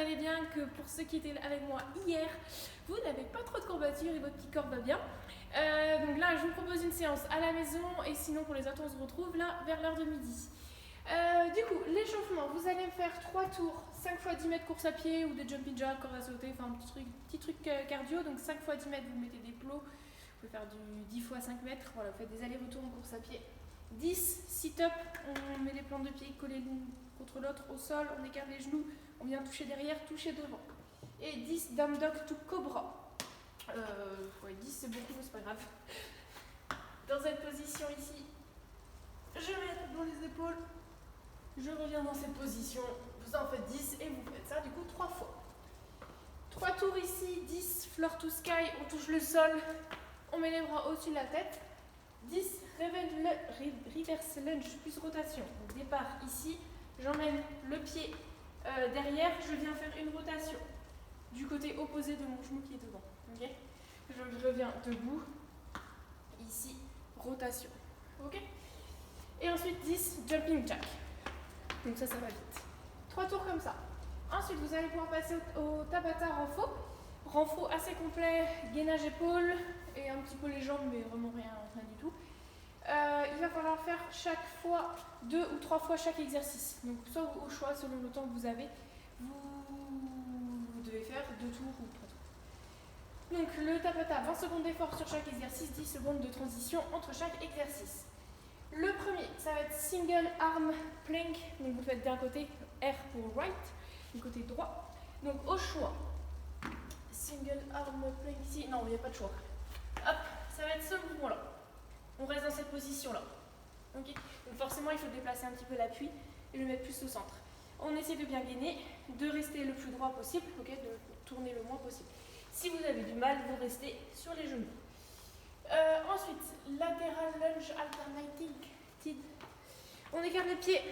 allez bien, que pour ceux qui étaient avec moi hier, vous n'avez pas trop de courbatures et votre petit corps va bien. Donc là, je vous propose une séance à la maison et sinon pour les autres, on se retrouve là vers l'heure de midi. Du coup, l'échauffement, vous allez me faire 3 tours, 5 x 10 mètres course à pied ou des jumping jacks, corde à sauter, enfin un petit truc cardio. Donc 5 x 10 mètres, vous mettez des plots, vous pouvez faire du 10 x 5 mètres, voilà, vous faites des allers-retours en course à pied. 10 sit-up, on met les plantes de pied collées l'une contre l'autre au sol, on écarte les genoux, on vient toucher derrière, toucher devant. Et 10 down dog to cobra. Ouais, 10 c'est beaucoup, mais c'est pas grave. Dans cette position ici, je mets dans les épaules, je reviens dans cette position, vous en faites 10 et vous faites ça du coup 3 fois. 3 tours ici, 10 floor to sky, on touche le sol, on met les bras au-dessus de la tête. 10 reverse lunge plus rotation. Donc départ ici, j'emmène le pied derrière, je viens faire une rotation du côté opposé de mon genou qui est devant. Okay, je reviens debout, ici, rotation. Ok. Et ensuite 10 jumping jack. Donc ça va vite. 3 tours comme ça. Ensuite, vous allez pouvoir passer au Tabata renfo assez complet, gainage épaule et un petit peu les jambes, mais vraiment rien du tout. Il va falloir faire chaque fois 2 ou 3 fois chaque exercice. Donc soit au choix, selon le temps que vous avez, vous devez faire 2 tours ou 3 tours. Donc le Tabata, 20 secondes d'effort sur chaque exercice, 10 secondes de transition entre chaque exercice. Le premier, ça va être single arm plank. Donc vous faites d'un côté R pour right, du côté droit. Donc au choix, single arm plank ici, non, il n'y a pas de choix. Hop, ça va être ce mouvement-là. On reste dans cette position-là. Okay. Donc forcément, il faut déplacer un petit peu l'appui et le mettre plus au centre. On essaie de bien gainer, de rester le plus droit possible, okay, de tourner le moins possible. Si vous avez du mal, vous restez sur les genoux. Ensuite, lateral lunge alternating. On écarte les pieds.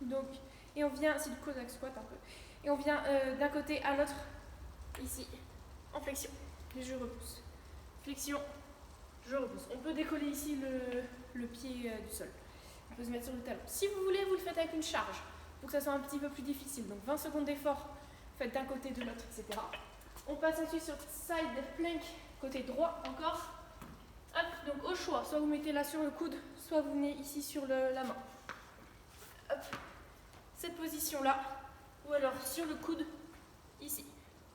Donc, et on vient, c'est du Cossack squat un peu. Et on vient d'un côté à l'autre, ici, en flexion. Et je repousse. Flexion. Je repousse. On peut décoller ici le pied du sol. On peut se mettre sur le talon. Si vous voulez, vous le faites avec une charge pour que ça soit un petit peu plus difficile. Donc 20 secondes d'effort, faites d'un côté, de l'autre, etc. On passe ensuite sur side plank, côté droit encore. Hop, donc au choix, soit vous mettez là sur le coude, soit vous venez ici sur la main. Hop, cette position-là, ou alors sur le coude, ici.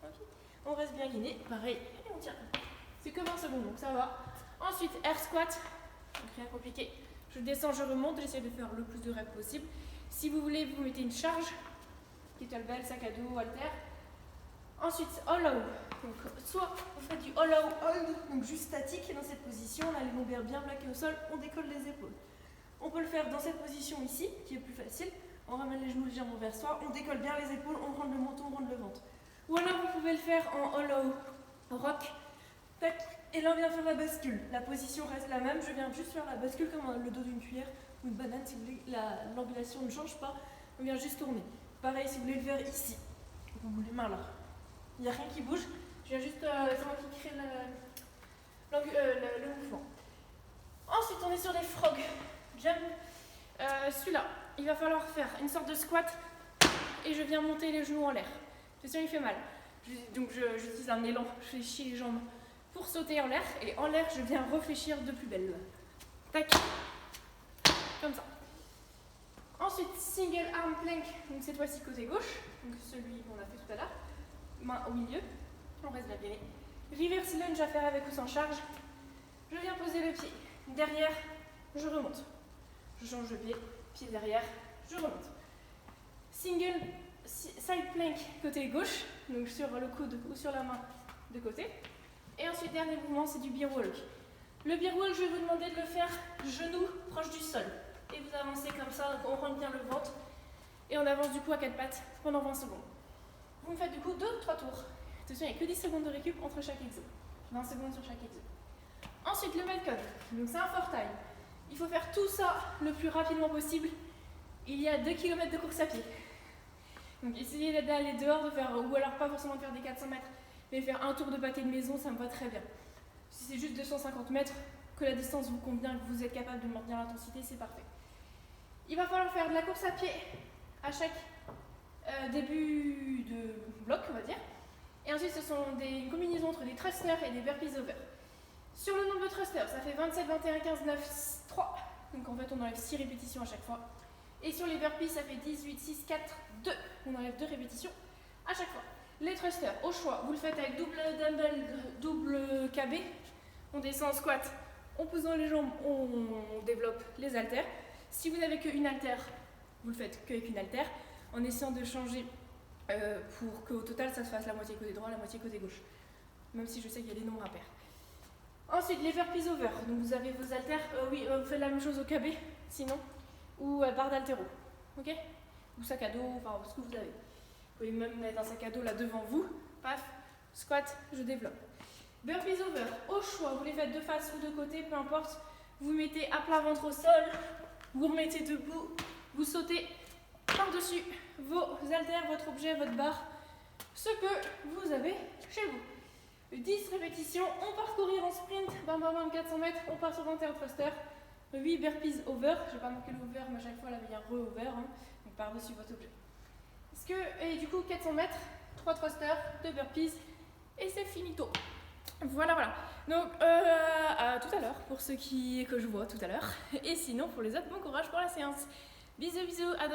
Okay. On reste bien gainé, pareil, et on tient. C'est que 20 secondes, donc ça va. Ensuite, air squat, donc rien compliqué. Je descends, je remonte, j'essaie de faire le plus de reps possible. Si vous voulez, vous mettez une charge, kettlebell, sac à dos, halter. Ensuite, hollow. Donc, soit vous faites du hollow hold, donc juste statique dans cette position, on a les lombaires bien plaqués au sol, on décolle les épaules. On peut le faire dans cette position ici, qui est plus facile. On ramène les genoux légèrement vers soi, on décolle bien les épaules, on rentre le menton, on rentre le ventre. Ou alors vous pouvez le faire en hollow rock. Tac, et là on vient faire la bascule. La position reste la même, je viens juste faire la bascule comme le dos d'une cuillère ou une banane si vous voulez. L'ambulation ne change pas, on vient juste tourner. Pareil si vous voulez le faire ici. Vous les mains là. Il n'y a rien qui bouge, je viens juste, c'est moi qui crée le mouvement. Ensuite on est sur des frog jump. Celui-là, il va falloir faire une sorte de squat et je viens monter les genoux en l'air. Attention, il fait mal. Donc j'utilise un élan, je fléchis les jambes pour sauter en l'air et en l'air je viens réfléchir de plus belle. Tac, comme ça. Ensuite single arm plank, donc cette fois-ci côté gauche, donc celui qu'on a fait tout à l'heure, main au milieu, on reste bien gainé. Reverse lunge à faire avec ou sans charge. Je viens poser le pied derrière, je remonte. Je change de pied, pied derrière, je remonte. Single side plank côté gauche, donc sur le coude ou sur la main de côté. Et ensuite, dernier mouvement, c'est du bear walk. Le bear walk, je vais vous demander de le faire genou proche du sol. Et vous avancez comme ça, on rentre bien le ventre. Et on avance du coup à 4 pattes pendant 20 secondes. Vous me faites du coup 2 ou 3 tours. Attention, il n'y a que 10 secondes de récup entre chaque exo. 20 secondes sur chaque exo. Ensuite, le Metcon. Donc c'est un fort time. Il faut faire tout ça le plus rapidement possible. Il y a 2 km de course à pied. Donc essayez d'aller dehors, de faire, ou alors pas forcément de faire des 400 mètres, mais faire un tour de pâté de maison, ça me va très bien. Si c'est juste 250 mètres, que la distance vous convient, que vous êtes capable de maintenir l'intensité, c'est parfait. Il va falloir faire de la course à pied à chaque début de blocs, on va dire. Et ensuite, ce sont une combinaison entre des thrusters et des burpees over. Sur le nombre de thrusters, ça fait 27, 21, 15, 9, 3. Donc en fait, on enlève 6 répétitions à chaque fois. Et sur les burpees, ça fait 18, 6, 4, 2. On enlève 2 répétitions à chaque fois. Les thrusters, au choix, vous le faites avec double dumbbell, double KB. On descend en squat, on pousse dans les jambes, on développe les haltères. Si vous n'avez qu'une haltère, vous le faites qu'avec une haltère, en essayant de changer pour qu'au total, ça se fasse la moitié côté droit, la moitié côté gauche. Même si je sais qu'il y a des nombres impairs. Ensuite, les burpees over. Donc vous avez vos haltères, vous faites la même chose au KB, sinon, ou barre d'haltéro. Ok? Ou sac à dos, enfin ce que vous avez. Vous pouvez même mettre un sac à dos là devant vous. Paf, squat, je développe. Burpees over, au choix, vous les faites de face ou de côté, peu importe. Vous mettez à plat ventre au sol, vous remettez debout, vous sautez par-dessus vos haltères, votre objet, votre barre, ce que vous avez chez vous. 10 répétitions, on part courir en sprint, bam bam bam, 400 mètres, on part sur 21 thrusters. 8 burpees over, je vais pas marquer le over, mais à chaque fois là il y a un re-over, hein, donc par-dessus votre objet. Et du coup 400 mètres, 3 thrusters, 2 burpees, et c'est finito. Voilà. Donc à tout à l'heure pour ceux que je vois tout à l'heure. Et sinon pour les autres, bon courage pour la séance. Bisous, à demain.